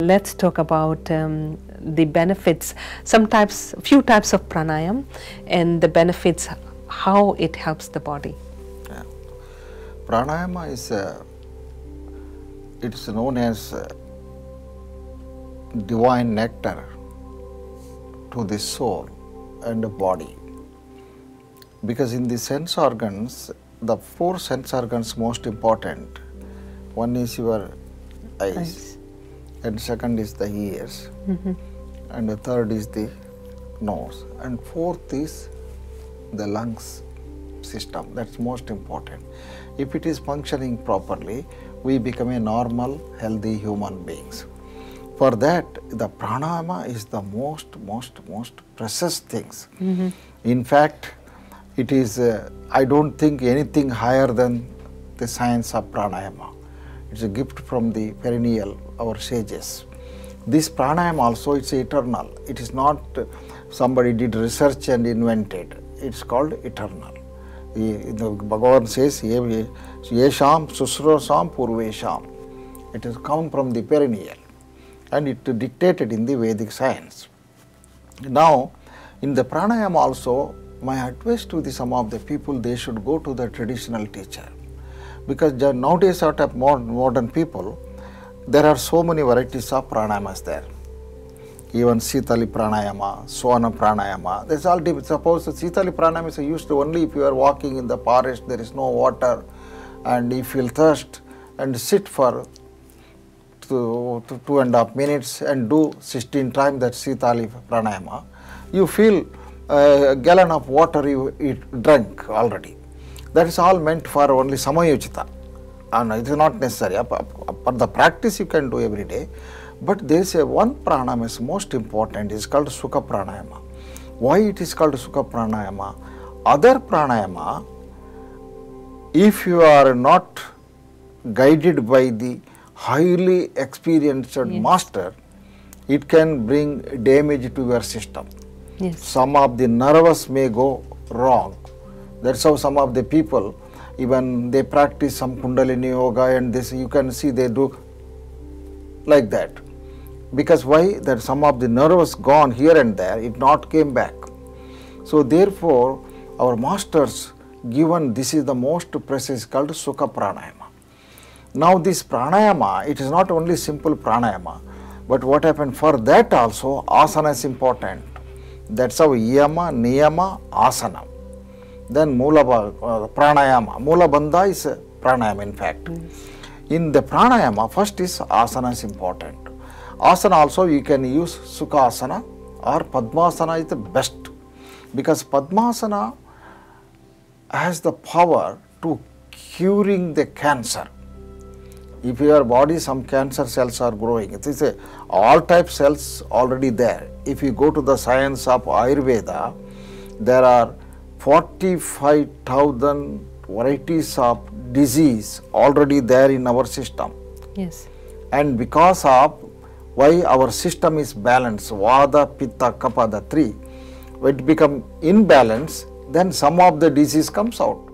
Let's talk about the benefits, few types of pranayam and the benefits, how it helps the body. Yeah. Pranayama is, it's known as divine nectar to the soul and the body. Because in the sense organs, the 4 sense organs most important. One is your eyes. And second is the ears, and the third is the nose, and fourth is the lungs system. That's most important. If it is functioning properly, we become a normal, healthy human beings. For that, the pranayama is the most precious things. In fact, it is, I don't think anything higher than the science of pranayama. It's a gift from the perennial, our sages. This pranayama also, it's eternal. It is not somebody did research and invented. It's called eternal. The Bhagavan says, Yesham susrosam purvesham. It has come from the perennial and it dictated in the Vedic science. Now, in the pranayama also, my advice to some of the people, they should go to the traditional teacher. Because nowadays out of modern people, there are so many varieties of pranayamas there. Even Sitali pranayama, Swana pranayama, there's all different. Suppose the Sitali pranayama is used only if you are walking in the forest, there is no water, and you feel thirst, and sit for 2.5 minutes and do 16 times that Sitali pranayama. You feel a gallon of water you drank already. That is all meant for only samayojita, and it is not necessary. For the practice you can do every day, but there is one pranayama is most important. It is called Sukha pranayama. Why it is called Sukha pranayama? Other pranayama, if you are not guided by the highly experienced master, it can bring damage to your system. Some of the nerves may go wrong. That's how some of the people, even they practice some Kundalini yoga and this, you can see they do like that. Because why? That some of the nerves gone here and there, it not came back. So therefore, our masters given this is the most precious called Sukha pranayama. Now this pranayama, it is not only simple pranayama, but what happened for that also, asana is important. That's how yama, niyama, asana. Then Mula pranayama. Mula bandha is pranayama in fact. In the pranayama, first is asana is important. Asana also you can use Sukhasana or Padmasana is the best. Because Padmasana has the power to curing the cancer. If your body some cancer cells are growing, it is all type cells already there. If you go to the science of Ayurveda, there are 45,000 varieties of disease already there in our system. And because of why our system is balanced, Vada, Pitta, Kapha, the 3, when it become imbalanced, then some of the disease comes out.